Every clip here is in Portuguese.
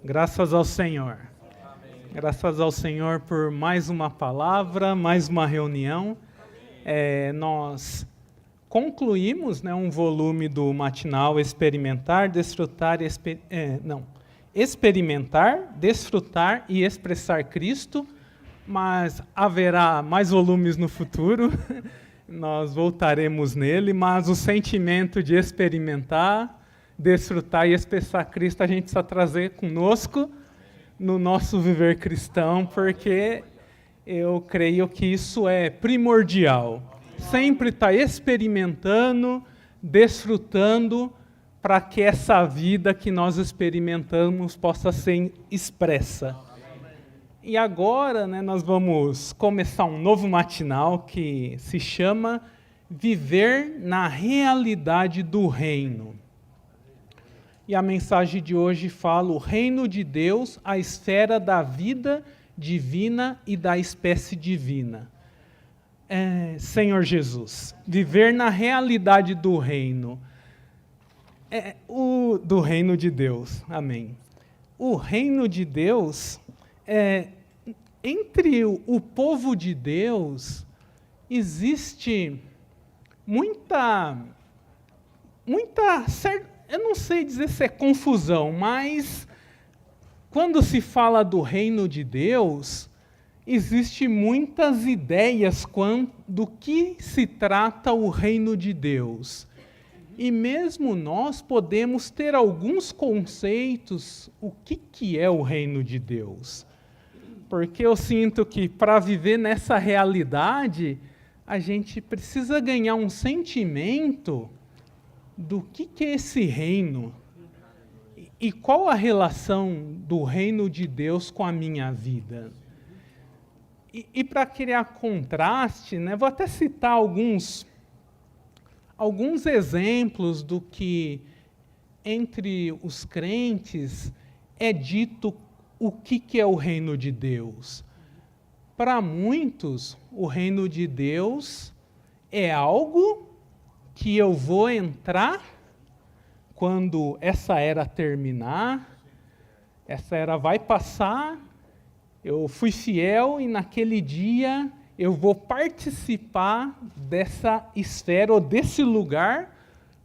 Graças ao Senhor. Graças ao Senhor por mais uma palavra, mais uma reunião. Nós concluímos um volume do matinal Experimentar, Desfrutar Experimentar, Desfrutar e Expressar Cristo, mas haverá mais volumes no futuro, nós voltaremos nele, mas o sentimento de experimentar, desfrutar e expressar Cristo a gente precisa trazer conosco no nosso viver cristão, porque eu creio que isso é primordial. Sempre estar experimentando, desfrutando, para que essa vida que nós experimentamos possa ser expressa. E agora, nós vamos começar um novo matinal que se chama Viver na Realidade do Reino. E a mensagem de hoje fala o reino de Deus, a esfera da vida divina e da espécie divina. Senhor Jesus, viver na realidade do reino. Do reino de Deus, amém. O reino de Deus, entre o povo de Deus, existe muita eu não sei dizer se é confusão, mas quando se fala do reino de Deus, existe muitas ideias do que se trata o reino de Deus. E mesmo nós podemos ter alguns conceitos, o que é o reino de Deus. Porque eu sinto que para viver nessa realidade, a gente precisa ganhar um sentimento do que é esse reino e qual a relação do reino de Deus com a minha vida. E para criar contraste, vou até citar alguns exemplos do que entre os crentes é dito o que é o reino de Deus. Para muitos, o reino de Deus é algo que eu vou entrar quando essa era terminar, essa era vai passar, eu fui fiel e naquele dia eu vou participar dessa esfera ou desse lugar,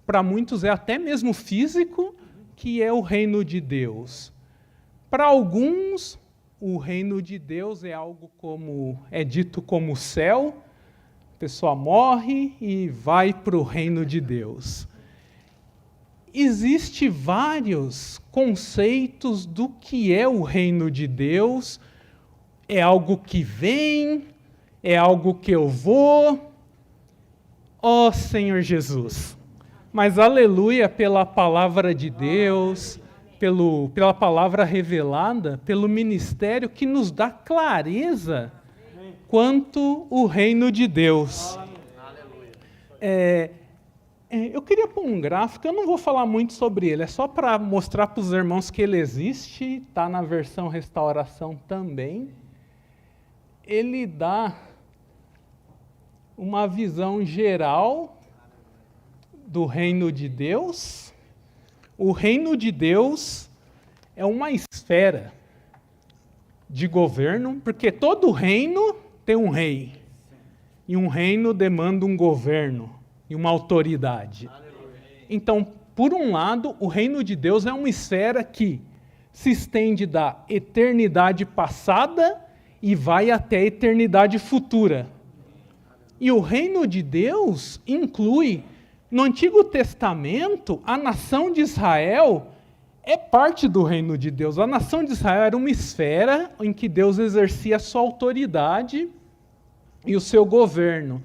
para muitos é até mesmo físico, que é o reino de Deus. Para alguns, o reino de Deus é algo é dito como o céu, a pessoa morre e vai para o reino de Deus. Existem vários conceitos do que é o reino de Deus, é algo que vem, é algo que eu vou, ó Senhor Jesus. Mas aleluia pela palavra de Deus, pela palavra revelada, pelo ministério que nos dá clareza quanto o reino de Deus. Eu queria pôr um gráfico, eu não vou falar muito sobre ele, é só para mostrar para os irmãos que ele existe, está na versão restauração também. Ele dá uma visão geral do reino de Deus. O reino de Deus é uma esfera de governo, porque todo reino tem um rei. E um reino demanda um governo e uma autoridade. Então, por um lado, o reino de Deus é uma esfera que se estende da eternidade passada e vai até a eternidade futura. E o reino de Deus inclui, no Antigo Testamento, a nação de Israel é parte do reino de Deus. A nação de Israel era uma esfera em que Deus exercia a sua autoridade e o seu governo.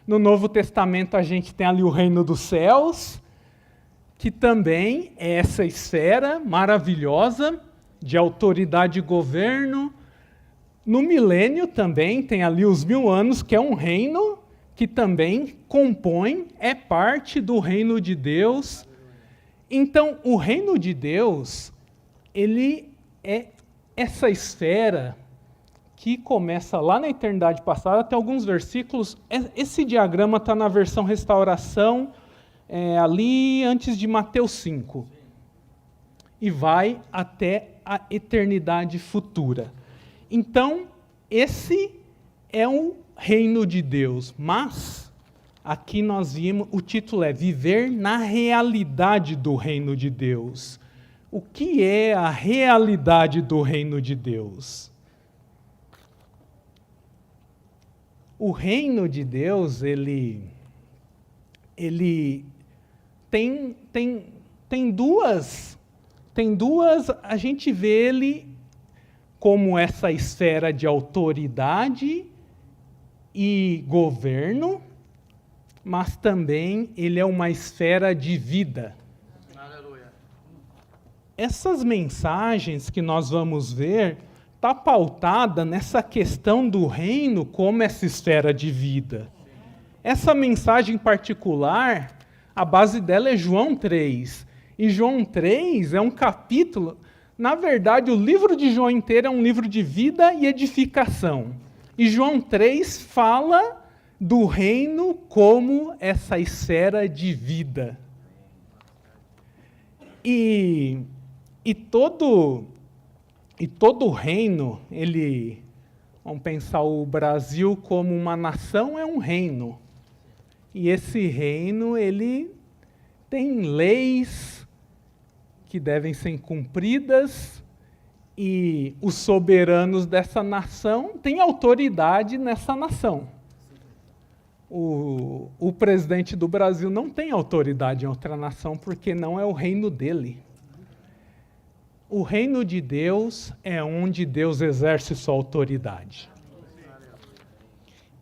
No Novo Testamento a gente tem ali o reino dos céus, que também é essa esfera maravilhosa de autoridade e governo. No milênio também tem ali os 1000 anos, que é um reino que também compõe, é parte do reino de Deus. Então, o reino de Deus, ele é essa esfera que começa lá na eternidade passada, tem alguns versículos, esse diagrama está na versão restauração, ali antes de Mateus 5. E vai até a eternidade futura. Então, esse é o reino de Deus, mas aqui nós vimos, o título é Viver na realidade do reino de Deus. O que é a realidade do reino de Deus? O reino de Deus, ele tem duas, a gente vê ele como essa esfera de autoridade e governo, mas também ele é uma esfera de vida. Aleluia. Essas mensagens que nós vamos ver está pautada nessa questão do reino como essa esfera de vida. Essa mensagem particular, a base dela é João 3. E João 3 é um capítulo, na verdade, o livro de João inteiro é um livro de vida e edificação. E João 3 fala do reino como essa esfera de vida. E todo reino, vamos pensar o Brasil como uma nação, é um reino. E esse reino, ele tem leis que devem ser cumpridas, e os soberanos dessa nação têm autoridade nessa nação. O presidente do Brasil não tem autoridade em outra nação, porque não é o reino dele. O reino de Deus é onde Deus exerce sua autoridade.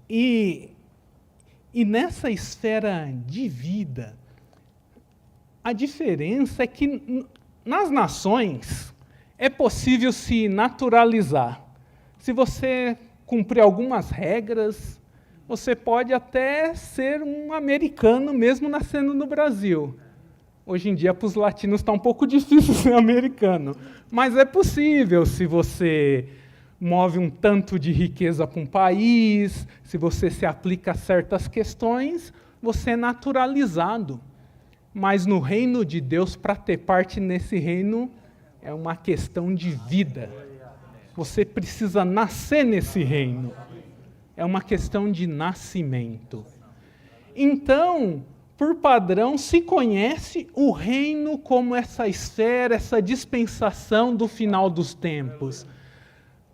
E nessa esfera de vida, a diferença é que nas nações é possível se naturalizar. Se você cumprir algumas regras, você pode até ser um americano mesmo nascendo no Brasil. Hoje em dia, para os latinos, está um pouco difícil ser americano. Mas é possível se você move um tanto de riqueza para um país, se você se aplica a certas questões, você é naturalizado. Mas no reino de Deus, para ter parte nesse reino, é uma questão de vida. Você precisa nascer nesse reino. É uma questão de nascimento. Então, por padrão, se conhece o reino como essa esfera, essa dispensação do final dos tempos.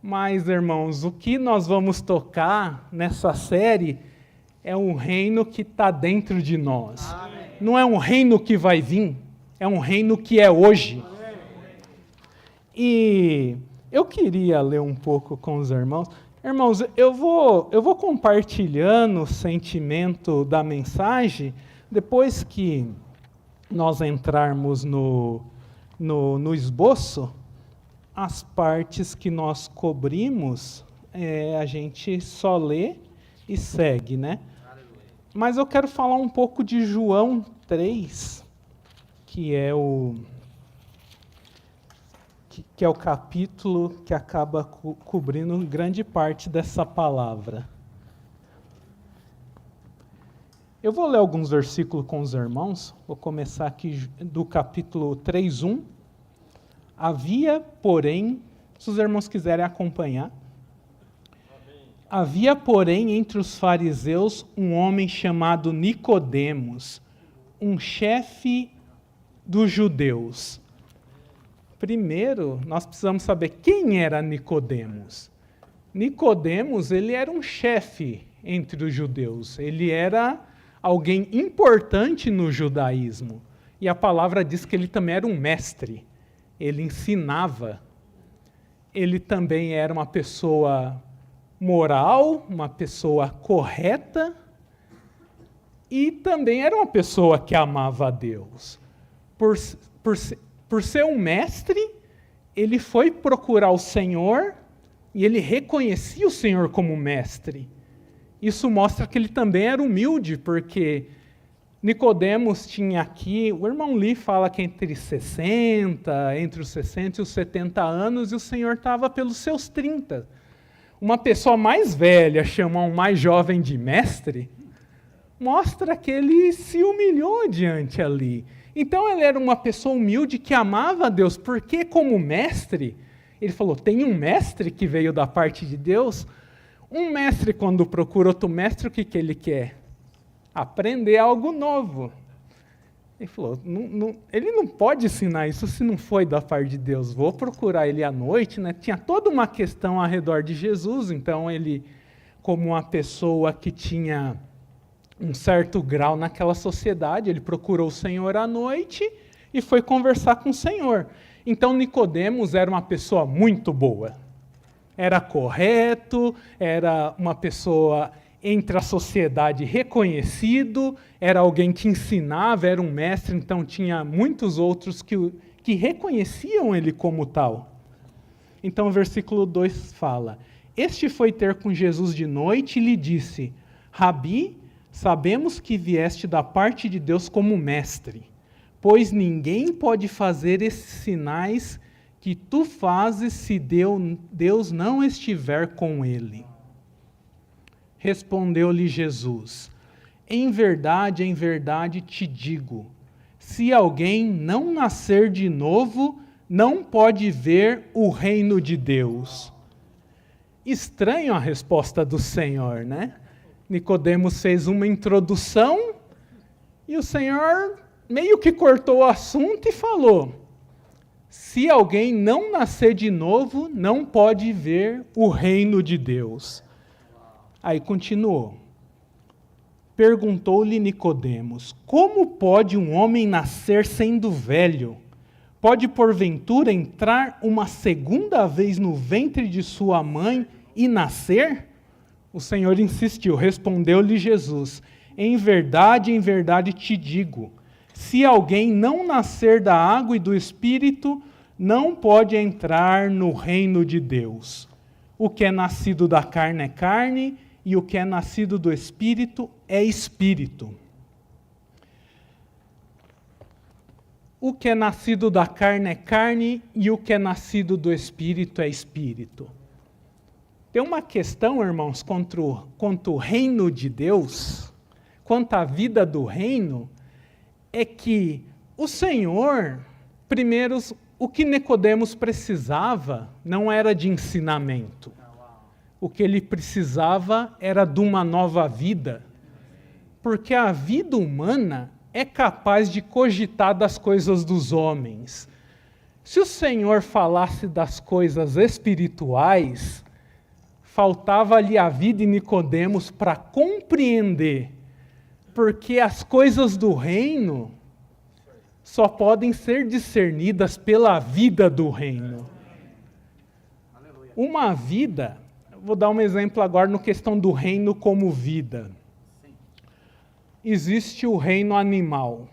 Mas, irmãos, o que nós vamos tocar nessa série é um reino que está dentro de nós. Amém. Não é um reino que vai vir, é um reino que é hoje. Amém. E eu queria ler um pouco com os irmãos. Irmãos, eu vou compartilhando o sentimento da mensagem. Depois que nós entrarmos no esboço, as partes que nós cobrimos, a gente só lê e segue, né? Mas eu quero falar um pouco de João 3, que é o capítulo que acaba cobrindo grande parte dessa palavra. Eu vou ler alguns versículos com os irmãos. Vou começar aqui do capítulo 3:1. Havia, porém, se os irmãos quiserem acompanhar, havia, porém, entre os fariseus um homem chamado Nicodemos, um chefe dos judeus. Primeiro, nós precisamos saber quem era Nicodemos. Nicodemos, ele era um chefe entre os judeus. Ele era alguém importante no judaísmo. E a palavra diz que ele também era um mestre. Ele ensinava. Ele também era uma pessoa moral, uma pessoa correta, e também era uma pessoa que amava a Deus. Por ser um mestre, ele foi procurar o Senhor e ele reconhecia o Senhor como mestre. Isso mostra que ele também era humilde, porque Nicodemos tinha aqui, o irmão Lee fala que entre os 60 e os 70 anos, e o Senhor estava pelos seus 30. Uma pessoa mais velha chamar um mais jovem de mestre, mostra que ele se humilhou diante ali. Então ele era uma pessoa humilde que amava a Deus, porque como mestre, ele falou, tem um mestre que veio da parte de Deus. Um mestre, quando procura outro mestre, o que ele quer? Aprender algo novo. Ele falou, ele não pode ensinar isso se não foi da parte de Deus. Vou procurar ele à noite, né? Tinha toda uma questão ao redor de Jesus, então ele, como uma pessoa que tinha um certo grau naquela sociedade, ele procurou o Senhor à noite e foi conversar com o Senhor. Então Nicodemos era uma pessoa muito boa. Era correto, era uma pessoa entre a sociedade reconhecido, era alguém que ensinava, era um mestre, então tinha muitos outros que reconheciam ele como tal. Então o versículo 2 fala, este foi ter com Jesus de noite e lhe disse, Rabi, sabemos que vieste da parte de Deus como mestre, pois ninguém pode fazer esses sinais que tu fazes se Deus não estiver com ele. Respondeu-lhe Jesus, em verdade te digo, se alguém não nascer de novo, não pode ver o reino de Deus. Estranho a resposta do Senhor, né? Nicodemos fez uma introdução e o Senhor meio que cortou o assunto e falou, se alguém não nascer de novo, não pode ver o reino de Deus. Aí continuou. Perguntou-lhe Nicodemos, como pode um homem nascer sendo velho? Pode porventura entrar uma segunda vez no ventre de sua mãe e nascer? O Senhor insistiu, respondeu-lhe Jesus, em verdade te digo, se alguém não nascer da água e do Espírito, não pode entrar no reino de Deus. O que é nascido da carne é carne, e o que é nascido do Espírito é Espírito. O que é nascido da carne é carne, e o que é nascido do Espírito é Espírito. Tem uma questão, irmãos, quanto o reino de Deus, quanto à vida do reino, é que o Senhor, primeiro, o que Nicodemos precisava não era de ensinamento. O que ele precisava era de uma nova vida. Porque a vida humana é capaz de cogitar das coisas dos homens. Se o Senhor falasse das coisas espirituais, faltava-lhe a vida em Nicodemos para compreender, porque as coisas do reino só podem ser discernidas pela vida do reino. Uma vida, vou dar um exemplo agora no questão do reino como vida. Existe o reino animal.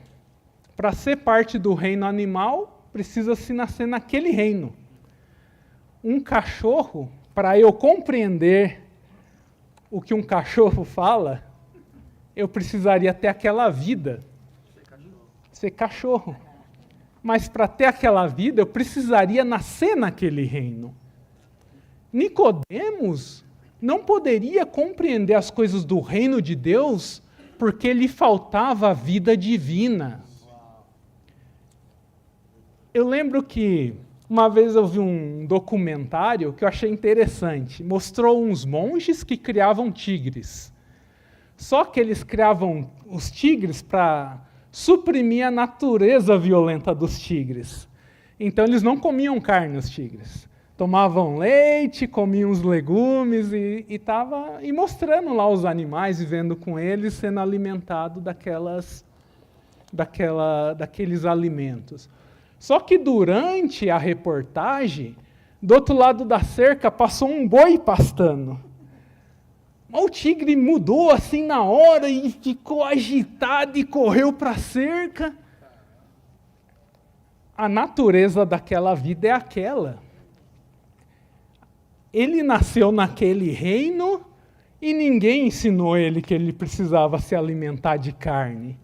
Para ser parte do reino animal, precisa-se nascer naquele reino. Um cachorro, para eu compreender o que um cachorro fala, eu precisaria ter aquela vida. Ser cachorro. Mas para ter aquela vida, eu precisaria nascer naquele reino. Nicodemos não poderia compreender as coisas do reino de Deus porque lhe faltava a vida divina. Eu lembro que uma vez eu vi um documentário que eu achei interessante. Mostrou uns monges que criavam tigres. Só que eles criavam os tigres para suprimir a natureza violenta dos tigres. Então eles não comiam carne, os tigres. Tomavam leite, comiam os legumes e mostrando lá os animais, vivendo com eles, sendo alimentados daqueles alimentos. Só que durante a reportagem, do outro lado da cerca, passou um boi pastando. O tigre mudou assim na hora e ficou agitado e correu para a cerca. A natureza daquela vida é aquela. Ele nasceu naquele reino e ninguém ensinou ele que ele precisava se alimentar de carne.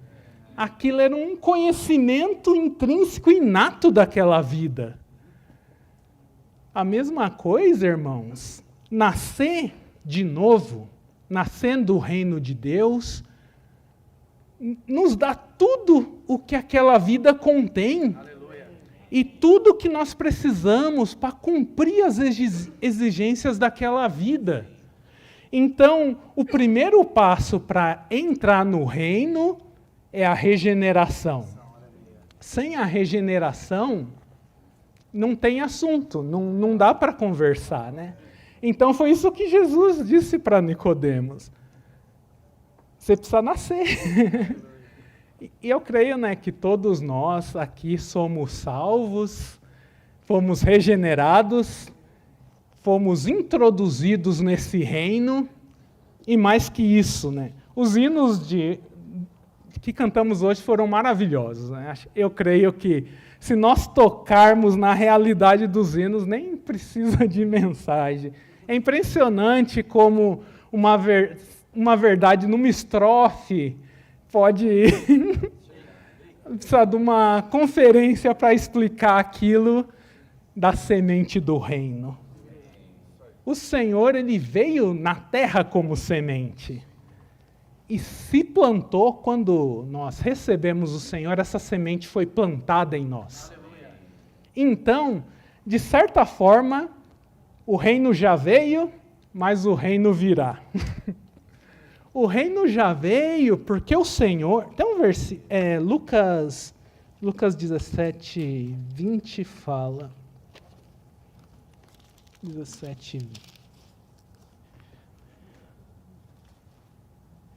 Aquilo era um conhecimento intrínseco e inato daquela vida. A mesma coisa, irmãos, nascer de novo, nascendo do reino de Deus, nos dá tudo o que aquela vida contém. Aleluia. E tudo que nós precisamos para cumprir as exigências daquela vida. Então, o primeiro passo para entrar no reino é a regeneração. Sem a regeneração, não tem assunto, não dá para conversar, né? Então, foi isso que Jesus disse para Nicodemos. Você precisa nascer. E eu creio, né, que todos nós aqui somos salvos, fomos regenerados, fomos introduzidos nesse reino, e mais que isso, né? Os hinos que cantamos hoje foram maravilhosos, né? Eu creio que se nós tocarmos na realidade dos hinos, nem precisa de mensagem. É impressionante como uma verdade numa estrofe pode precisar de uma conferência para explicar aquilo da semente do reino. O Senhor, ele veio na terra como semente. E se plantou quando nós recebemos o Senhor, essa semente foi plantada em nós. Então, de certa forma, o reino já veio, mas o reino virá. O reino já veio porque o Senhor... Tem um versículo, Lucas 17, 20 fala... 17.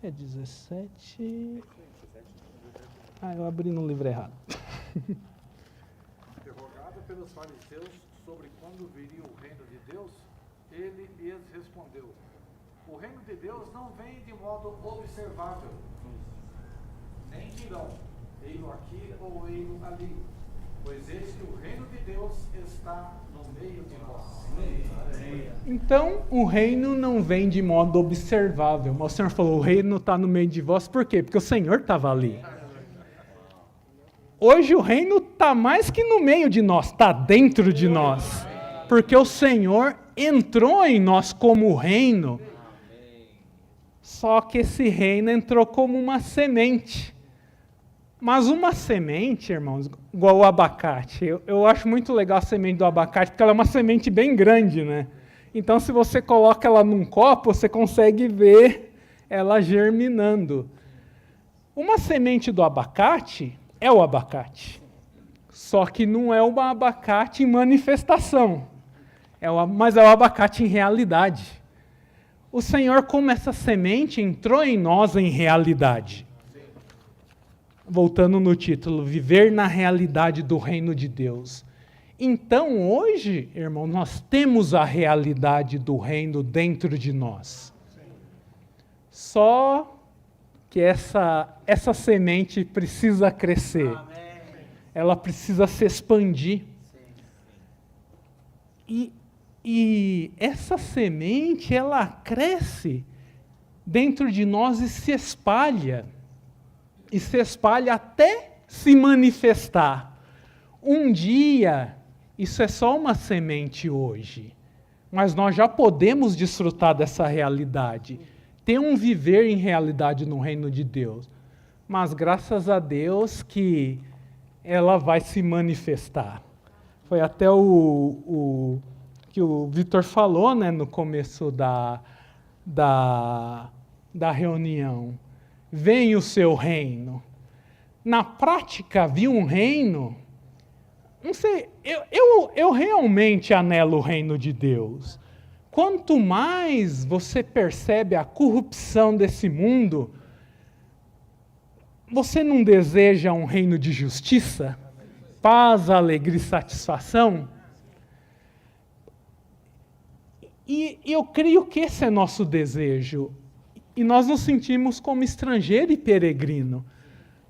É 17. Eu abri no livro errado. Interrogado pelos fariseus sobre quando viria o reino de Deus, ele lhes respondeu: o reino de Deus não vem de modo observável, nem dirão, ei-lo aqui ou ei-lo ali, pois eis que o reino de Deus está no meio de nós. Então, o reino não vem de modo observável. Mas o Senhor falou, o reino está no meio de vós, por quê? Porque o Senhor estava ali. Hoje o reino está mais que no meio de nós, está dentro de nós. Porque o Senhor entrou em nós como reino. Só que esse reino entrou como uma semente. Mas uma semente, irmãos, igual o abacate, eu acho muito legal a semente do abacate, porque ela é uma semente bem grande, né? Então, se você coloca ela num copo, você consegue ver ela germinando. Uma semente do abacate é o abacate, só que não é o abacate em manifestação, mas é o abacate em realidade. O Senhor, como essa semente, entrou em nós em realidade. Voltando no título, viver na realidade do reino de Deus. Então, hoje, irmão, nós temos a realidade do reino dentro de nós. Só que essa semente precisa crescer. Ela precisa se expandir. E essa semente, ela cresce dentro de nós e se espalha. E se espalha até se manifestar. Um dia, isso é só uma semente hoje, mas nós já podemos desfrutar dessa realidade, ter um viver em realidade no reino de Deus. Mas graças a Deus que ela vai se manifestar. Foi até o que o Vitor falou, né, no começo da reunião. Vem o seu reino. Na prática, vi um reino. Não sei, eu realmente anelo o reino de Deus. Quanto mais você percebe a corrupção desse mundo, você não deseja um reino de justiça, paz, alegria e satisfação? E eu creio que esse é nosso desejo. E nós nos sentimos como estrangeiro e peregrino.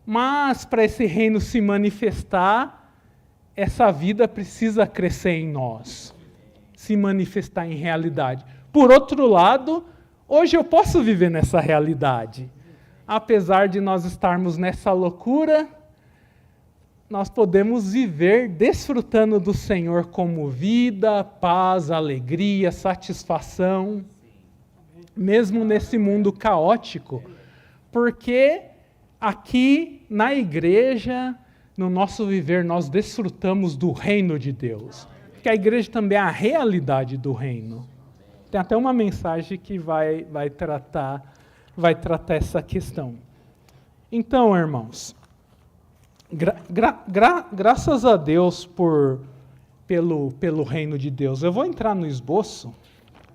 Mas, para esse reino se manifestar, essa vida precisa crescer em nós. Se manifestar em realidade. Por outro lado, hoje eu posso viver nessa realidade. Apesar de nós estarmos nessa loucura, nós podemos viver desfrutando do Senhor como vida, paz, alegria, satisfação. Mesmo nesse mundo caótico, porque aqui na igreja, no nosso viver, nós desfrutamos do reino de Deus. Porque a igreja também é a realidade do reino. Tem até uma mensagem que vai tratar essa questão. Então, irmãos, graças a Deus pelo reino de Deus. Eu vou entrar no esboço,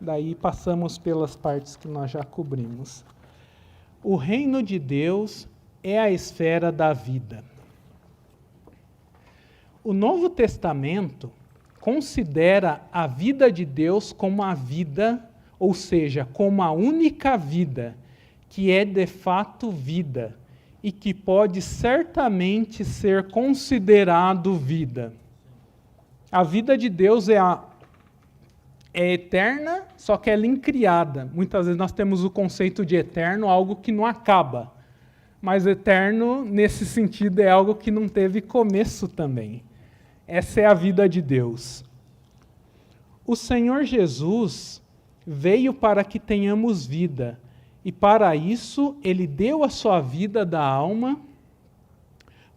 daí passamos pelas partes que nós já cobrimos. O reino de Deus é a esfera da vida. O Novo Testamento considera a vida de Deus como a vida, ou seja, como a única vida, que é de fato vida, e que pode certamente ser considerado vida. A vida de Deus é eterna, só que ela é incriada. Muitas vezes nós temos o conceito de eterno, algo que não acaba. Mas eterno, nesse sentido, é algo que não teve começo também. Essa é a vida de Deus. O Senhor Jesus veio para que tenhamos vida, e para isso Ele deu a sua vida da alma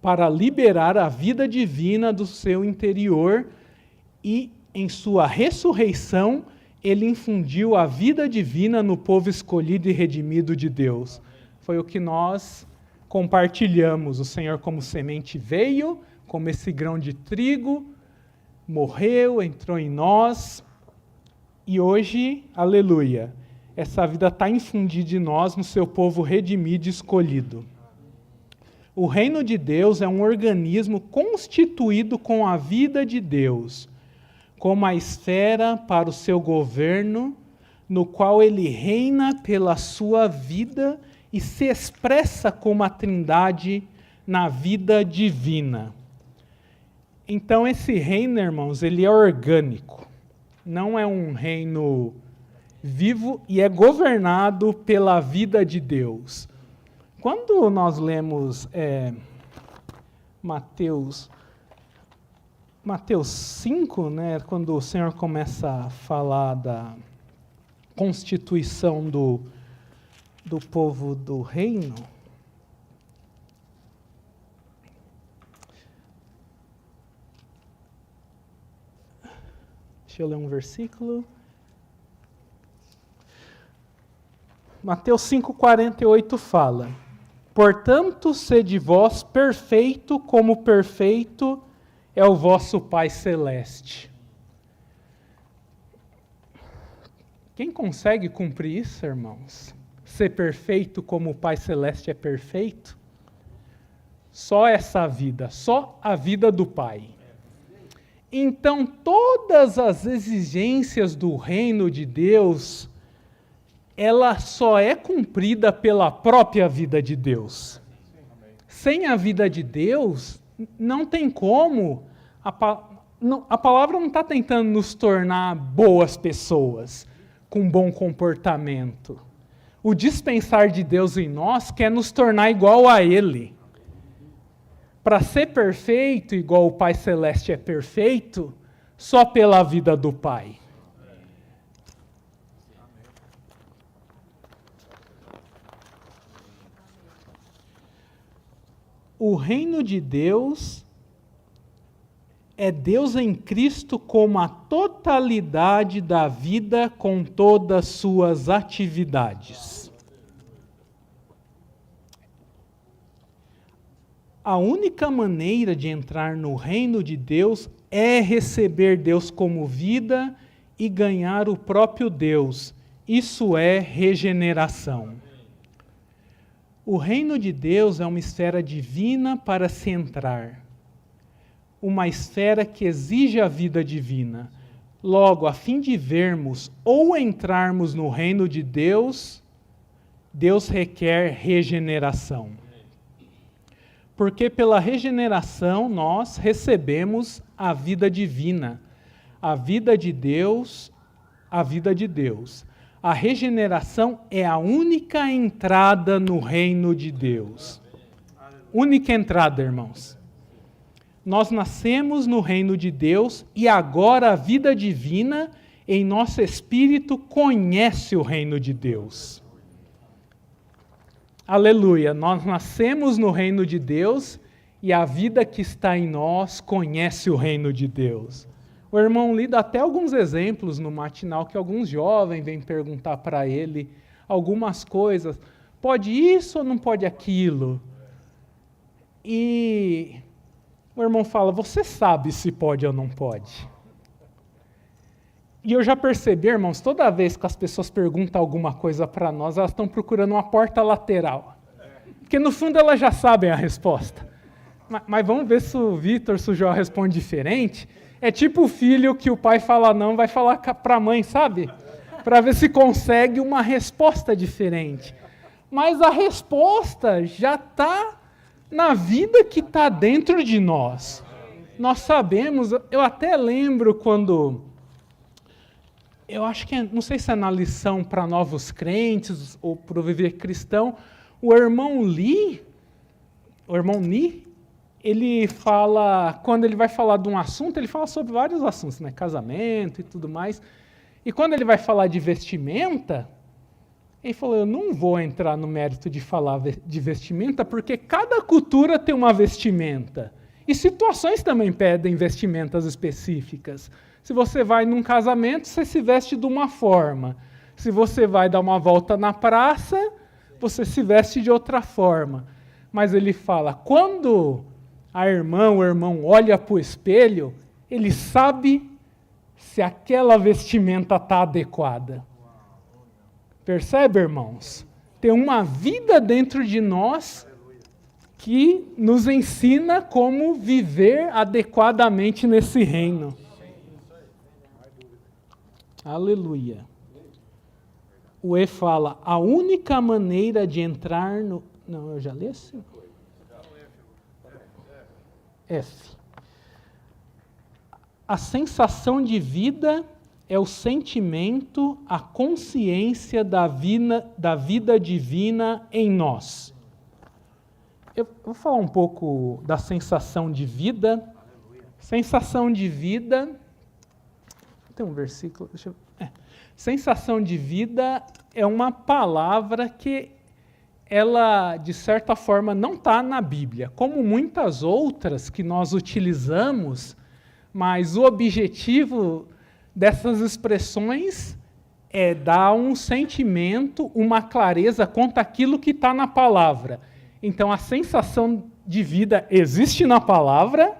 para liberar a vida divina do seu interior, e em sua ressurreição Ele infundiu a vida divina no povo escolhido e redimido de Deus. Foi o que nós compartilhamos. O Senhor como semente veio, como esse grão de trigo, morreu, entrou em nós, e hoje, aleluia, essa vida está infundida em nós, no seu povo redimido e escolhido. O reino de Deus é um organismo constituído com a vida de Deus, como a esfera para o seu governo, no qual ele reina pela sua vida e se expressa como a Trindade na vida divina. Então esse reino, irmãos, ele é orgânico. Não é um reino vivo e é governado pela vida de Deus. Quando nós lemos Mateus 5, né, quando o Senhor começa a falar da constituição do povo do reino, deixa eu ler um versículo. Mateus 5,48 fala: portanto, sede vós perfeito, como perfeito é o vosso Pai Celeste. Quem consegue cumprir isso, irmãos? Ser perfeito como o Pai Celeste é perfeito? Só essa vida, só a vida do Pai. Então, todas as exigências do reino de Deus, ela só é cumprida pela própria vida de Deus. Sem a vida de Deus, não tem como. A palavra não está tentando nos tornar boas pessoas, com bom comportamento. O dispensar de Deus em nós quer nos tornar igual a Ele. Para ser perfeito, igual o Pai Celeste é perfeito, só pela vida do Pai. O reino de Deus é Deus em Cristo como a totalidade da vida com todas as suas atividades. A única maneira de entrar no reino de Deus é receber Deus como vida e ganhar o próprio Deus. Isso é regeneração. O reino de Deus é uma esfera divina para se entrar. Uma esfera que exige a vida divina. Logo, a fim de vermos ou entrarmos no reino de Deus, Deus requer regeneração. Porque pela regeneração nós recebemos a vida divina, a vida de Deus, a vida de Deus. A regeneração é a única entrada no reino de Deus. Única entrada, irmãos. Nós nascemos no reino de Deus e agora a vida divina em nosso espírito conhece o reino de Deus. Aleluia, nós nascemos no reino de Deus e a vida que está em nós conhece o reino de Deus. O irmão Lee dá até alguns exemplos no matinal que alguns jovens vêm perguntar para ele algumas coisas. Pode isso ou não pode aquilo? E o irmão fala, você sabe se pode ou não pode? E eu já percebi, irmãos, toda vez que as pessoas perguntam alguma coisa para nós, elas estão procurando uma porta lateral. Porque no fundo elas já sabem a resposta. Mas vamos ver se o Vitor, se o João responde diferente. É tipo o filho que o pai fala não, vai falar para a mãe, sabe? Para ver se consegue uma resposta diferente. Mas a resposta já está na vida que está dentro de nós. Nós sabemos, eu até lembro quando, eu acho que, não sei se é na lição para novos crentes ou para o viver cristão, o irmão Lee, ele fala, quando ele vai falar de um assunto, ele fala sobre vários assuntos, né? Casamento e tudo mais. E quando ele vai falar de vestimenta, ele falou, eu não vou entrar no mérito de falar de vestimenta, porque cada cultura tem uma vestimenta. E situações também pedem vestimentas específicas. Se você vai num casamento, você se veste de uma forma. Se você vai dar uma volta na praça, você se veste de outra forma. Mas ele fala, quando a irmã, o irmão olha para o espelho, ele sabe se aquela vestimenta está adequada. Percebe, irmãos? Tem uma vida dentro de nós que nos ensina como viver adequadamente nesse reino. Aleluia. O E fala, a única maneira de entrar no... Não, eu já li esse? F. A sensação de vida é o sentimento, a consciência da vida divina em nós. Eu vou falar um pouco da sensação de vida. Sensação de vida... Tem um versículo... Sensação de vida é uma palavra que ela, de certa forma, não está na Bíblia, como muitas outras que nós utilizamos, mas o objetivo dessas expressões é dar um sentimento, uma clareza quanto àquilo que está na palavra. Então, a sensação de vida existe na palavra,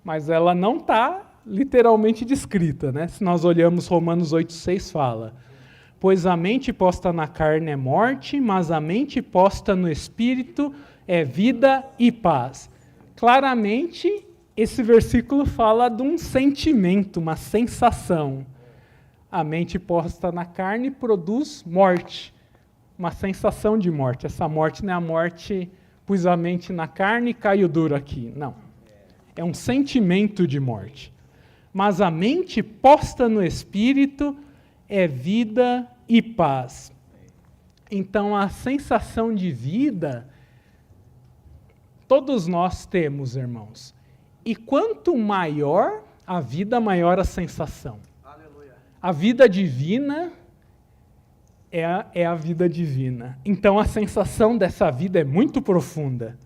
mas ela não está literalmente descrita, né? Se nós olhamos Romanos 8,6 fala, pois a mente posta na carne é morte, mas a mente posta no espírito é vida e paz. Claramente, esse versículo fala de um sentimento, uma sensação. A mente posta na carne produz morte, uma sensação de morte. Essa morte não é a morte, pus a mente na carne e caiu duro aqui. Não. É um sentimento de morte. Mas a mente posta no espírito é vida e paz. Então, a sensação de vida, todos nós temos, irmãos. E quanto maior a vida, maior a sensação. Aleluia. A vida divina é a vida divina. Então, a sensação dessa vida é muito profunda.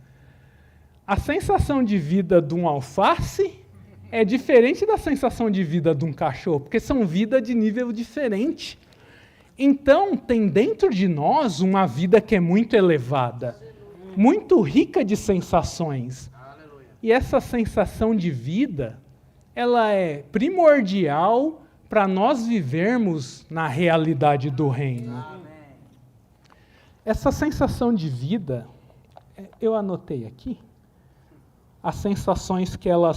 A sensação de vida de um alface é diferente da sensação de vida de um cachorro, porque são vidas de nível diferente. Então, tem dentro de nós uma vida que é muito elevada, muito rica de sensações. E essa sensação de vida, ela é primordial para nós vivermos na realidade do reino. Essa sensação de vida, eu anotei aqui, as sensações que ela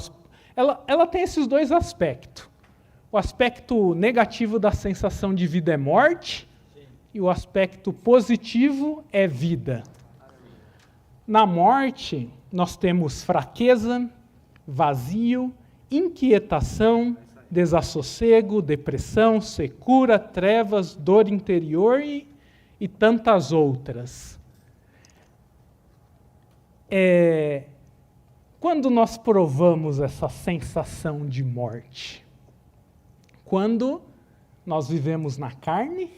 tem esses dois aspectos. O aspecto negativo da sensação de vida é morte, e o aspecto positivo é vida. Na morte, nós temos fraqueza, vazio, inquietação, desassossego, depressão, secura, trevas, dor interior e tantas outras. Quando nós provamos essa sensação de morte? Quando nós vivemos na carne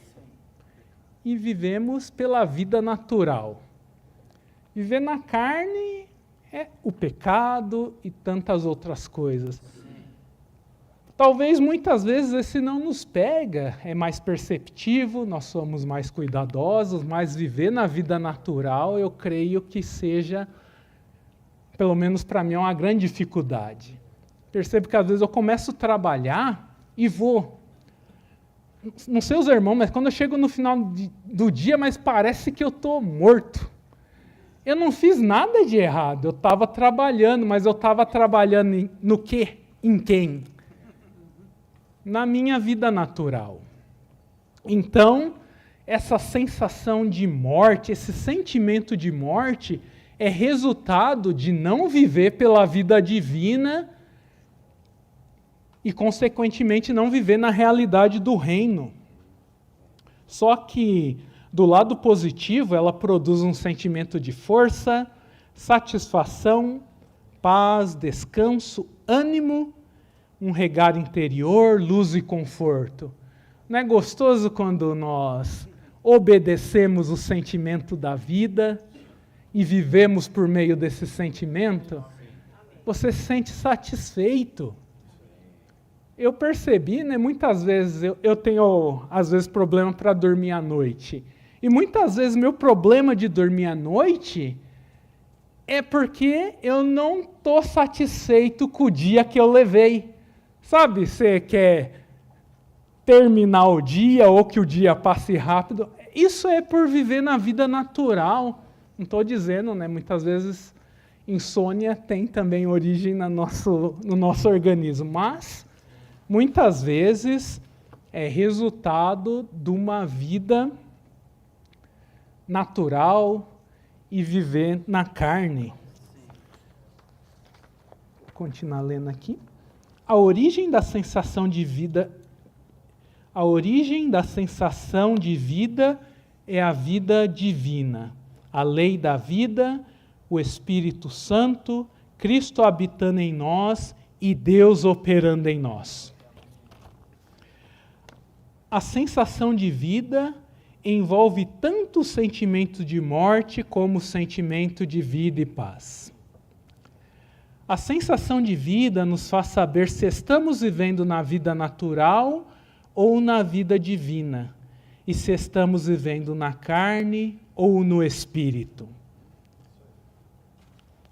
e vivemos pela vida natural. Viver na carne é o pecado e tantas outras coisas. Talvez muitas vezes esse não nos pega, é mais perceptivo, nós somos mais cuidadosos, mas viver na vida natural eu creio que seja, pelo menos para mim, é uma grande dificuldade. Percebo que às vezes eu começo a trabalhar e vou. Não sei os irmãos, mas quando eu chego no final do dia, mas parece que eu estou morto. Eu não fiz nada de errado, eu estava trabalhando, mas eu estava trabalhando no quê? Em quem? Na minha vida natural. Então, essa sensação de morte, esse sentimento de morte, é resultado de não viver pela vida divina e, consequentemente, não viver na realidade do reino. Só que, do lado positivo, ela produz um sentimento de força, satisfação, paz, descanso, ânimo, um regar interior, luz e conforto. Não é gostoso quando nós obedecemos o sentimento da vida e vivemos por meio desse sentimento? Você se sente satisfeito. Eu percebi, né, muitas vezes, eu tenho, às vezes, problema para dormir à noite. E muitas vezes meu problema de dormir à noite é porque eu não estou satisfeito com o dia que eu levei. Sabe, você quer terminar o dia ou que o dia passe rápido? Isso é por viver na vida natural. Não estou dizendo, né? Muitas vezes insônia tem também origem no nosso organismo, mas muitas vezes é resultado de uma vida natural e viver na carne. Vou continuar lendo aqui. A origem da sensação de vida é a vida divina, a lei da vida, o Espírito Santo, Cristo habitando em nós e Deus operando em nós. A sensação de vida envolve tanto o sentimento de morte como o sentimento de vida e paz. A sensação de vida nos faz saber se estamos vivendo na vida natural ou na vida divina, e se estamos vivendo na carne ou no espírito.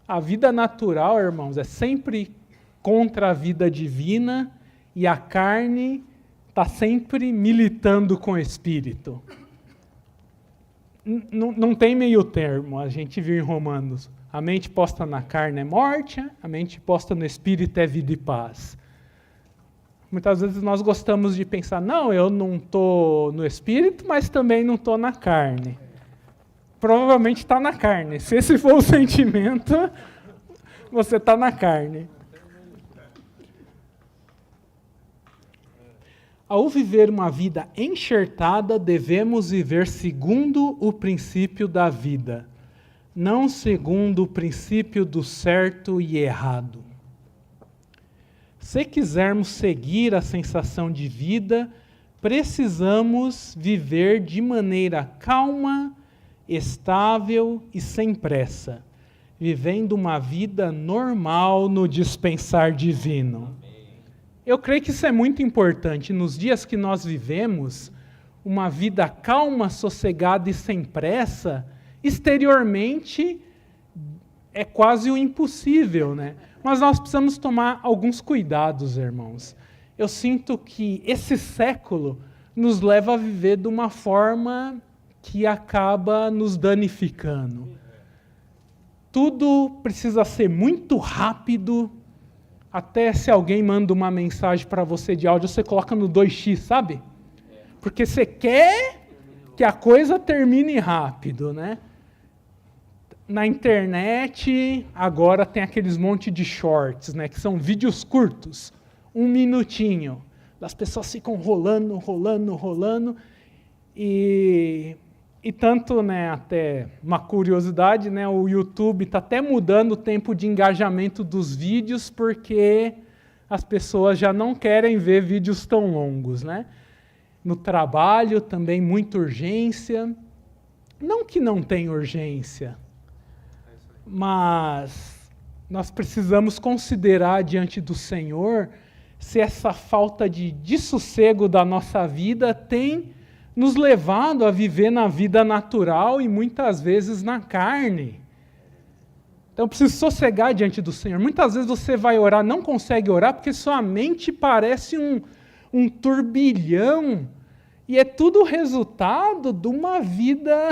A vida natural, irmãos, é sempre contra a vida divina, e a carne está sempre militando com o espírito. Não tem meio termo, a gente viu em Romanos. A mente posta na carne é morte, a mente posta no espírito é vida e paz. Muitas vezes nós gostamos de pensar, não, eu não estou no espírito, mas também não estou na carne. Provavelmente está na carne. Se esse for o sentimento, você está na carne. Ao viver uma vida enxertada, devemos viver segundo o princípio da vida, não segundo o princípio do certo e errado. Se quisermos seguir a sensação de vida, precisamos viver de maneira calma, estável e sem pressa, vivendo uma vida normal no dispensar divino. Eu creio que isso é muito importante. Nos dias que nós vivemos, uma vida calma, sossegada e sem pressa, exteriormente é quase o impossível, né? Mas nós precisamos tomar alguns cuidados, irmãos. Eu sinto que esse século nos leva a viver de uma forma que acaba nos danificando. Tudo precisa ser muito rápido. Até se alguém manda uma mensagem para você de áudio, você coloca no 2x, sabe? Porque você quer que a coisa termine rápido, né? Na internet, agora tem aqueles monte de shorts, né? Que são vídeos curtos, 1 minutinho. As pessoas ficam rolando. E tanto, né, até uma curiosidade, né, o YouTube está até mudando o tempo de engajamento dos vídeos porque as pessoas já não querem ver vídeos tão longos, né? No trabalho também muita urgência. Não que não tenha urgência, Mas nós precisamos considerar diante do Senhor se essa falta de sossego da nossa vida tem nos levado a viver na vida natural e muitas vezes na carne. Então eu preciso sossegar diante do Senhor. Muitas vezes você vai orar, não consegue orar, porque sua mente parece um turbilhão, e é tudo resultado de uma vida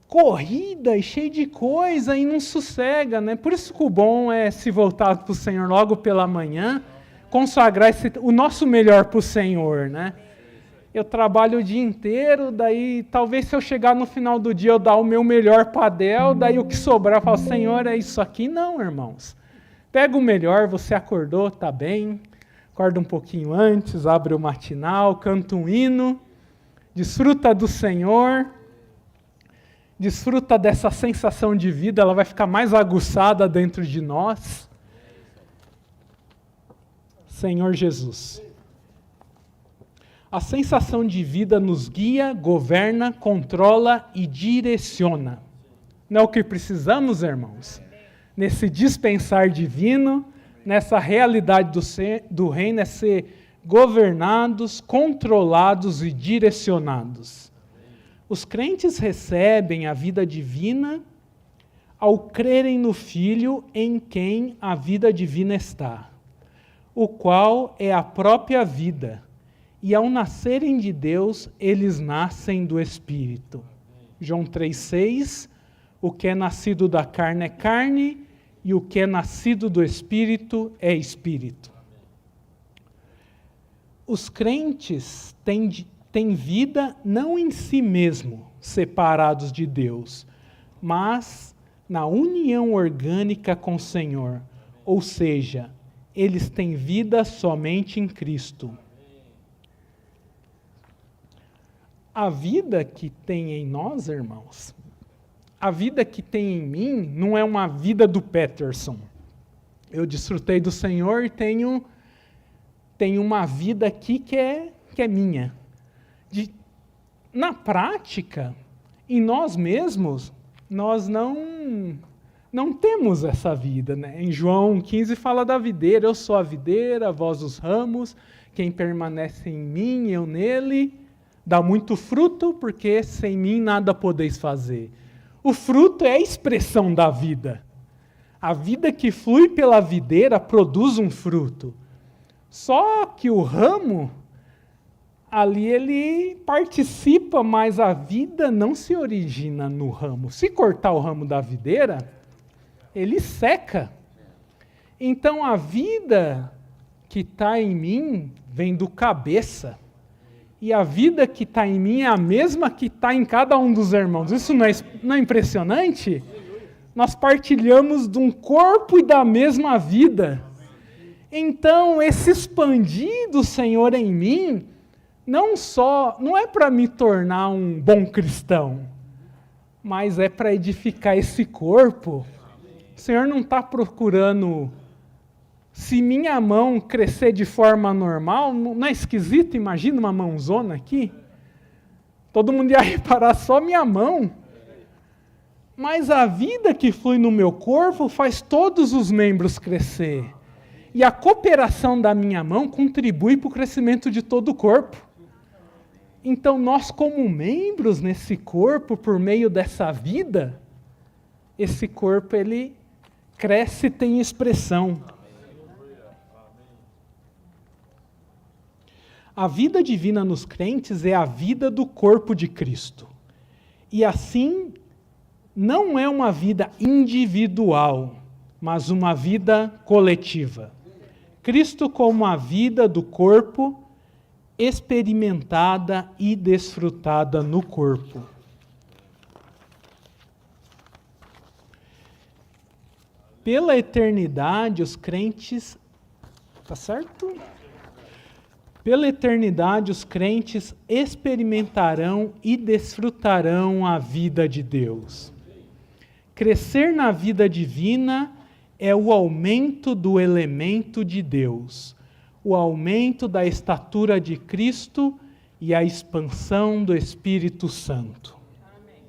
corrida e cheia de coisa e não sossega, né? Por isso que o bom é se voltar para o Senhor logo pela manhã, consagrar o nosso melhor para o Senhor, né? Eu trabalho o dia inteiro, daí talvez se eu chegar no final do dia eu dar o meu melhor padel, daí o que sobrar eu falo, Senhor, é isso aqui? Não, irmãos. Pega o melhor, você acordou, tá bem, acorda um pouquinho antes, abre o matinal, canta um hino, desfruta do Senhor, desfruta dessa sensação de vida, ela vai ficar mais aguçada dentro de nós. Senhor Jesus. A sensação de vida nos guia, governa, controla e direciona. Não é o que precisamos, irmãos? Nesse dispensar divino, nessa realidade do reino, é ser governados, controlados e direcionados. Os crentes recebem a vida divina ao crerem no Filho em quem a vida divina está, o qual é a própria vida. E ao nascerem de Deus, eles nascem do Espírito. João 3,6, o que é nascido da carne é carne, e o que é nascido do Espírito é Espírito. Os crentes têm vida não em si mesmo, separados de Deus, mas na união orgânica com o Senhor. Ou seja, eles têm vida somente em Cristo. A vida que tem em nós, irmãos, a vida que tem em mim não é uma vida do Peterson. Eu desfrutei do Senhor e tenho uma vida aqui que é minha. Na prática, em nós mesmos, nós não temos essa vida, né? Em João 15 fala da videira, eu sou a videira, vós os ramos, quem permanece em mim, eu nele, dá muito fruto, porque sem mim nada podeis fazer. O fruto é a expressão da vida. A vida que flui pela videira produz um fruto. Só que o ramo, ali ele participa, mas a vida não se origina no ramo. Se cortar o ramo da videira, ele seca. Então a vida que está em mim vem do cabeça. E a vida que está em mim é a mesma que está em cada um dos irmãos. Isso não é impressionante? Nós partilhamos de um corpo e da mesma vida. Então, esse expandir do Senhor em mim, não é para me tornar um bom cristão, mas é para edificar esse corpo. O Senhor não está procurando... Se minha mão crescer de forma normal, não é esquisito? Imagina uma mãozona aqui. Todo mundo ia reparar só minha mão. Mas a vida que flui no meu corpo faz todos os membros crescer. E a cooperação da minha mão contribui para o crescimento de todo o corpo. Então nós, como membros nesse corpo, por meio dessa vida, esse corpo ele cresce e tem expressão. A vida divina nos crentes é a vida do corpo de Cristo. E assim, não é uma vida individual, mas uma vida coletiva. Cristo como a vida do corpo, experimentada e desfrutada no corpo. Pela eternidade, os crentes... Tá certo? Pela eternidade, os crentes experimentarão e desfrutarão a vida de Deus. Crescer na vida divina é o aumento do elemento de Deus, o aumento da estatura de Cristo e a expansão do Espírito Santo. Amém.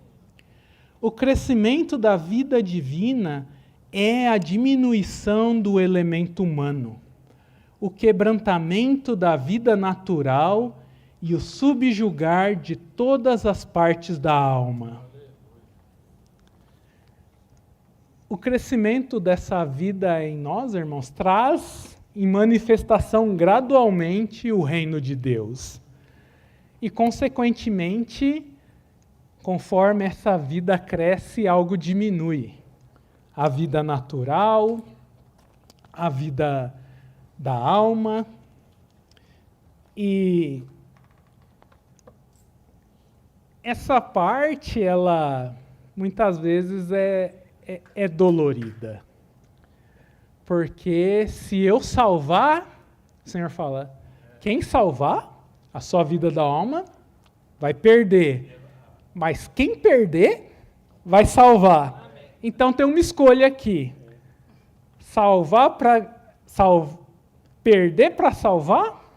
O crescimento da vida divina é a diminuição do elemento humano, o quebrantamento da vida natural e o subjugar de todas as partes da alma. O crescimento dessa vida em nós, irmãos, traz em manifestação gradualmente o reino de Deus. E, consequentemente, conforme essa vida cresce, algo diminui. A vida natural, a vida da alma. E essa parte, ela muitas vezes é dolorida. Porque se eu salvar, o Senhor fala, quem salvar a sua vida da alma vai perder. Mas quem perder, vai salvar. Então tem uma escolha aqui. Perder para salvar,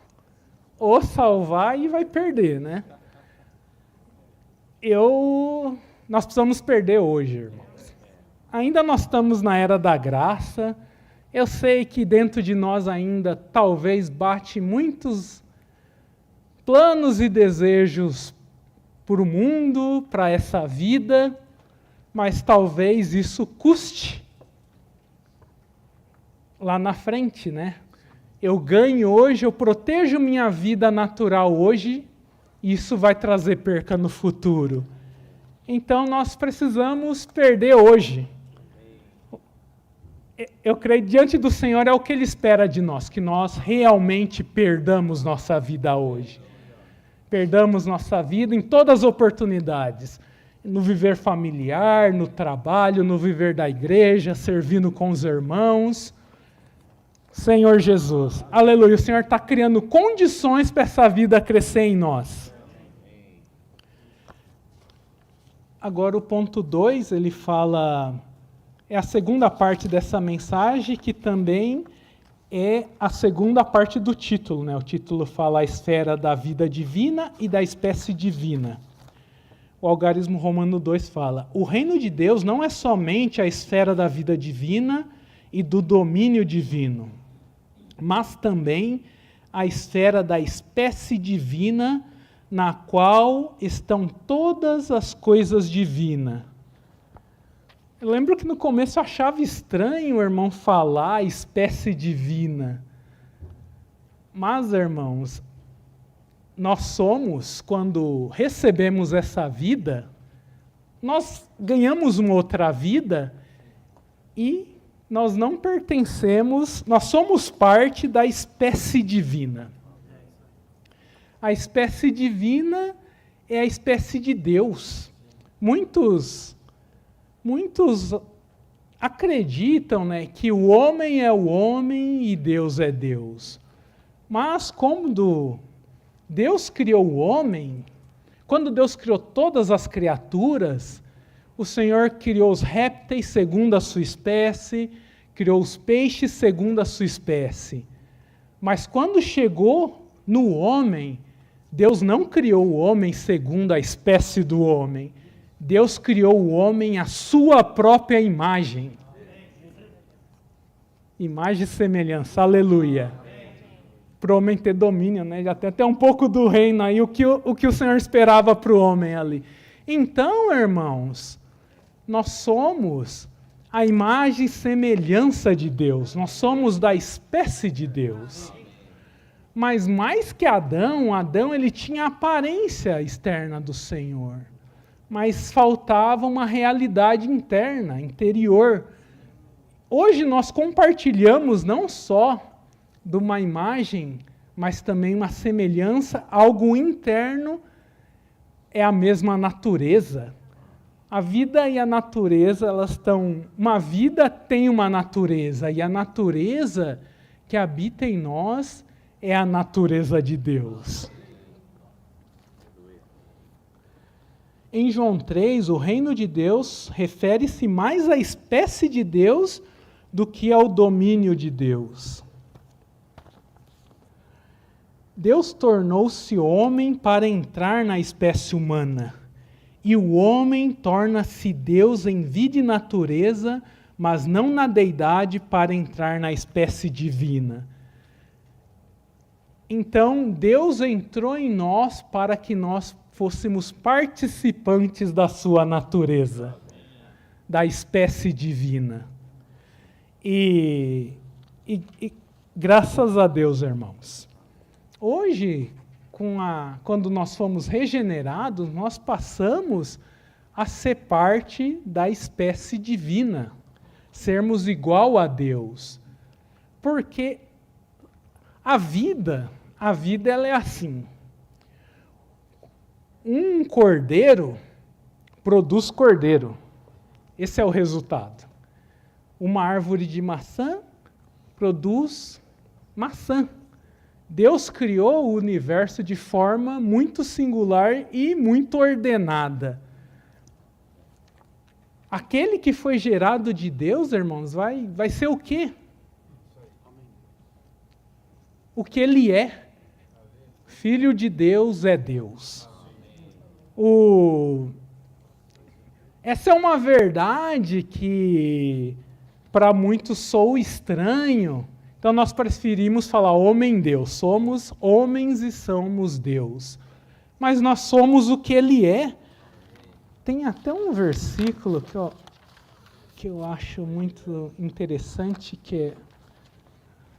ou salvar e vai perder, né? Nós precisamos perder hoje, irmãos. Ainda nós estamos na era da graça. Eu sei que dentro de nós ainda talvez bate muitos planos e desejos para o mundo, para essa vida, mas talvez isso custe lá na frente, né? Eu ganho hoje, eu protejo minha vida natural hoje, e isso vai trazer perca no futuro. Então nós precisamos perder hoje. Eu creio que diante do Senhor é o que Ele espera de nós, que nós realmente perdamos nossa vida hoje. Perdamos nossa vida em todas as oportunidades. No viver familiar, no trabalho, no viver da igreja, servindo com os irmãos. Senhor Jesus, aleluia, o Senhor está criando condições para essa vida crescer em nós. Agora o ponto 2, ele fala, é a segunda parte dessa mensagem, que também é a segunda parte do título, né? O título fala a esfera da vida divina e da espécie divina. O Algarismo Romano 2 fala, o reino de Deus não é somente a esfera da vida divina e do domínio divino, mas também a esfera da espécie divina, na qual estão todas as coisas divinas. Eu lembro que no começo eu achava estranho o irmão falar espécie divina. Mas, irmãos, nós somos, quando recebemos essa vida, nós ganhamos uma outra vida e nós não pertencemos, nós somos parte da espécie divina. A espécie divina é a espécie de Deus. Muitos acreditam, né, que o homem é o homem e Deus é Deus. Mas quando Deus criou o homem, quando Deus criou todas as criaturas, o Senhor criou os répteis segundo a sua espécie, criou os peixes segundo a sua espécie. Mas quando chegou no homem, Deus não criou o homem segundo a espécie do homem. Deus criou o homem à sua própria imagem. Imagem e semelhança, aleluia. Para o homem ter domínio, né? Já tem até um pouco do reino aí, o que o Senhor esperava para o homem ali. Então, irmãos, nós somos a imagem e semelhança de Deus. Nós somos da espécie de Deus. Mas mais que Adão ele tinha a aparência externa do Senhor. Mas faltava uma realidade interna, interior. Hoje nós compartilhamos não só de uma imagem, mas também uma semelhança, algo interno, é a mesma natureza. A vida e a natureza, elas estão... Uma vida tem uma natureza, e a natureza que habita em nós é a natureza de Deus. Em João 3, o reino de Deus refere-se mais à espécie de Deus do que ao domínio de Deus. Deus tornou-se homem para entrar na espécie humana e o homem torna-se Deus em vida e natureza, mas não na deidade para entrar na espécie divina. Então, Deus entrou em nós para que nós fôssemos participantes da sua natureza, da espécie divina. E graças a Deus, irmãos, hoje, quando nós fomos regenerados, nós passamos a ser parte da espécie divina, sermos igual a Deus. Porque a vida ela é assim. Um cordeiro produz cordeiro. Esse é o resultado. Uma árvore de maçã produz maçã. Deus criou o universo de forma muito singular e muito ordenada. Aquele que foi gerado de Deus, irmãos, vai ser o quê? O que ele é. Filho de Deus é Deus. Essa é uma verdade que para muitos soa estranho. Então nós preferimos falar homem-Deus. Somos homens e somos Deus. Mas nós somos o que ele é. Tem até um versículo que eu acho muito interessante,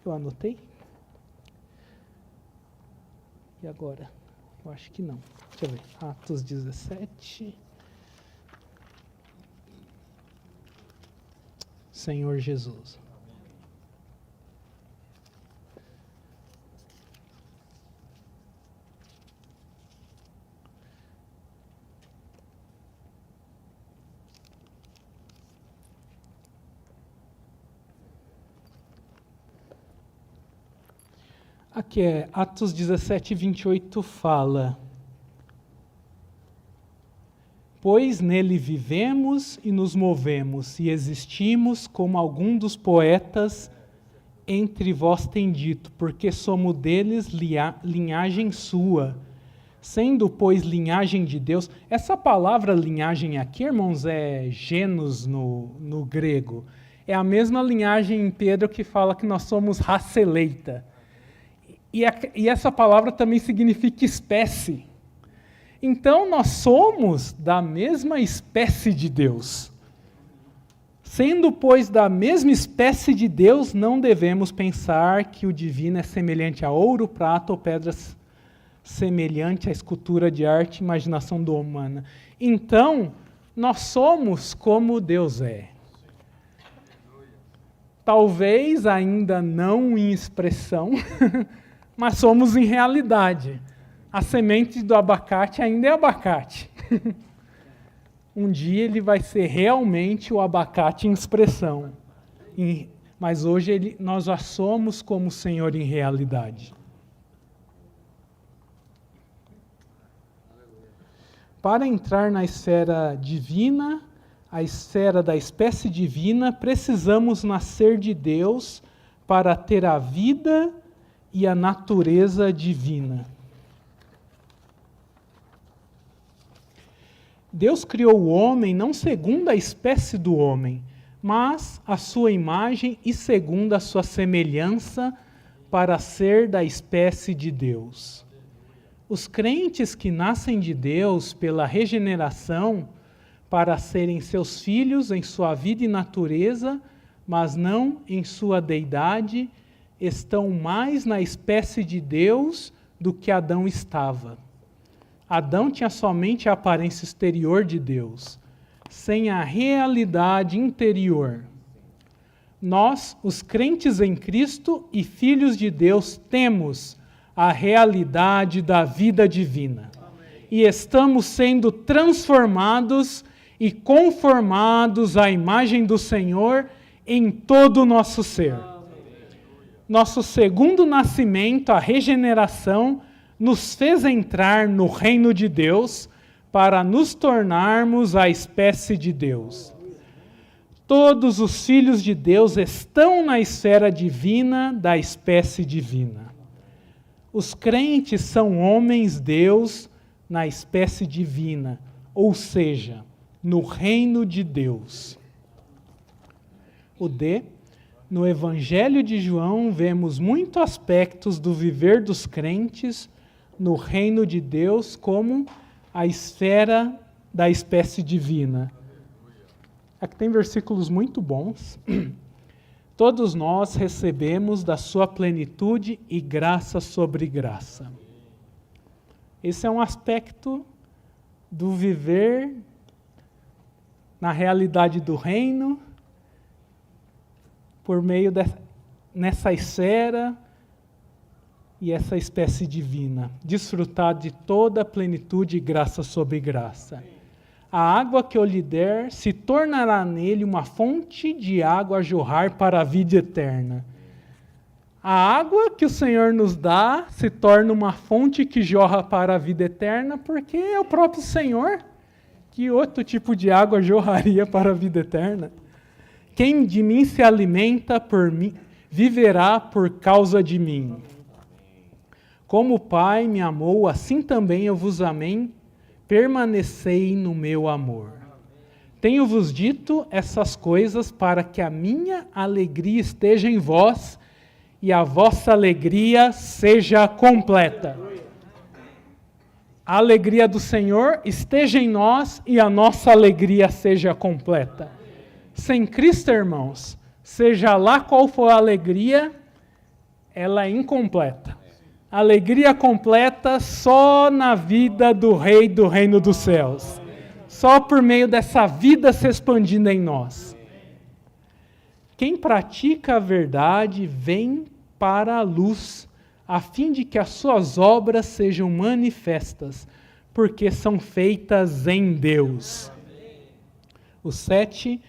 eu anotei. E agora? Eu acho que não. Deixa eu ver. Atos 17. Senhor Jesus. Aqui é Atos 17, 28 fala: pois nele vivemos e nos movemos e existimos, como algum dos poetas entre vós tem dito, porque somos deles linhagem sua, sendo, pois, linhagem de Deus. Essa palavra linhagem aqui, irmãos, é genus no grego. É a mesma linhagem em Pedro que fala que nós somos raça eleita. E essa palavra também significa espécie. Então, nós somos da mesma espécie de Deus. Sendo, pois, da mesma espécie de Deus, não devemos pensar que o divino é semelhante a ouro, prata ou pedras semelhante à escultura de arte e imaginação do humana. Então, nós somos como Deus é. Talvez ainda não em expressão, mas somos em realidade. A semente do abacate ainda é abacate. Um dia ele vai ser realmente o abacate em expressão. Mas hoje nós já somos como o Senhor em realidade. Para entrar na esfera divina, a esfera da espécie divina, precisamos nascer de Deus para ter a vida e a natureza divina. Deus criou o homem não segundo a espécie do homem, mas a sua imagem e segundo a sua semelhança, para ser da espécie de Deus. Os crentes que nascem de Deus pela regeneração, para serem seus filhos em sua vida e natureza, mas não em sua deidade, estão mais na espécie de Deus do que Adão estava. Adão tinha somente a aparência exterior de Deus, sem a realidade interior. Nós, os crentes em Cristo e filhos de Deus, temos a realidade da vida divina. Amém. E estamos sendo transformados e conformados à imagem do Senhor em todo o nosso ser. Nosso segundo nascimento, a regeneração, nos fez entrar no reino de Deus para nos tornarmos a espécie de Deus. Todos os filhos de Deus estão na esfera divina da espécie divina. Os crentes são homens-Deus na espécie divina. ou seja, no reino de Deus. O D, no Evangelho de João, vemos muitos aspectos do viver dos crentes no reino de Deus como a esfera da espécie divina. Aqui tem versículos muito bons. Todos nós recebemos da sua plenitude e graça sobre graça. Esse é um aspecto do viver na realidade do reino, por meio nessa esfera e essa espécie divina. Desfrutar de toda a plenitude e graça sobre graça. A água que eu lhe der se tornará nele uma fonte de água a jorrar para a vida eterna. A água que o Senhor nos dá se torna uma fonte que jorra para a vida eterna, porque é o próprio Senhor. Que outro tipo de água jorraria para a vida eterna? Quem de mim se alimenta por mim, viverá por causa de mim. Como o Pai me amou, assim também eu vos amei, permanecei no meu amor. Tenho-vos dito essas coisas para que a minha alegria esteja em vós e a vossa alegria seja completa. A alegria do Senhor esteja em nós e a nossa alegria seja completa. Sem Cristo, irmãos, seja lá qual for a alegria, ela é incompleta. Alegria completa só na vida do Rei do Reino dos Céus. Só por meio dessa vida se expandindo em nós. Quem pratica a verdade vem para a luz, a fim de que as suas obras sejam manifestas, porque são feitas em Deus. O 7,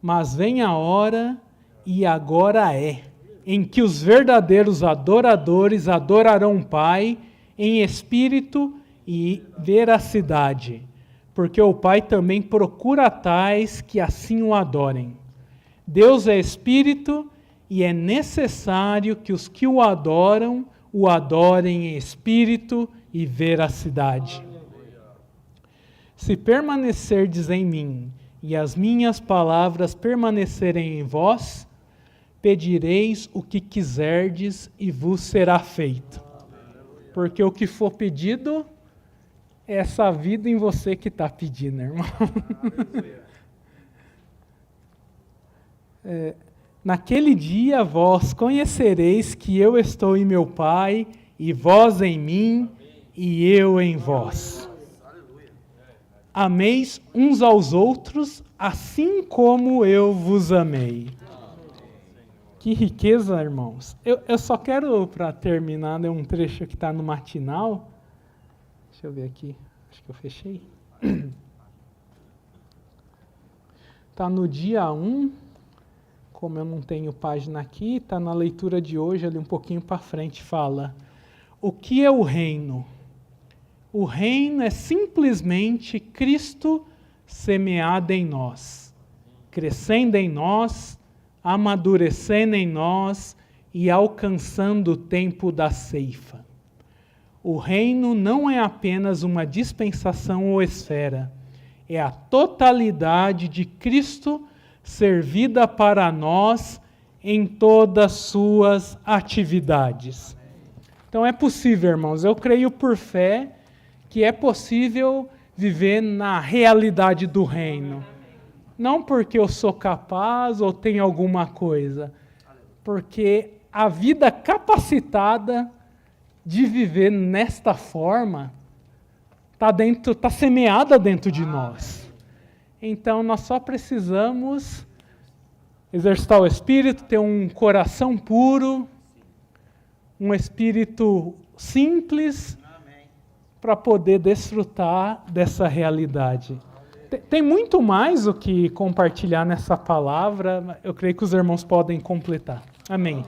mas vem a hora, e agora é, em que os verdadeiros adoradores adorarão o Pai em espírito e veracidade, porque o Pai também procura tais que assim o adorem. Deus é espírito e é necessário que os que o adorem em espírito e veracidade. Se permanecerdes em mim e as minhas palavras permanecerem em vós, pedireis o que quiserdes e vos será feito. Porque o que for pedido, é essa vida em você que está pedindo, irmão. Naquele dia vós conhecereis que eu estou em meu Pai, e vós em mim, e eu em vós. Ameis uns aos outros, assim como eu vos amei. Que riqueza, irmãos. Eu só quero, para terminar, um trecho que está no matinal. Deixa eu ver aqui. Acho que eu fechei. Está no dia 1. Como eu não tenho página aqui, está na leitura de hoje, ali um pouquinho para frente, fala. O que é o reino? O reino é simplesmente Cristo semeado em nós, crescendo em nós, amadurecendo em nós e alcançando o tempo da ceifa. O reino não é apenas uma dispensação ou esfera, é a totalidade de Cristo servida para nós em todas suas atividades. Então é possível, irmãos, eu creio por fé que é possível viver na realidade do reino. Não porque eu sou capaz ou tenho alguma coisa, porque a vida capacitada de viver nesta forma está semeada dentro de nós. Então nós só precisamos exercitar o Espírito, ter um coração puro, um espírito simples, para poder desfrutar dessa realidade. Tem muito mais o que compartilhar nessa palavra, eu creio que os irmãos podem completar. Amém.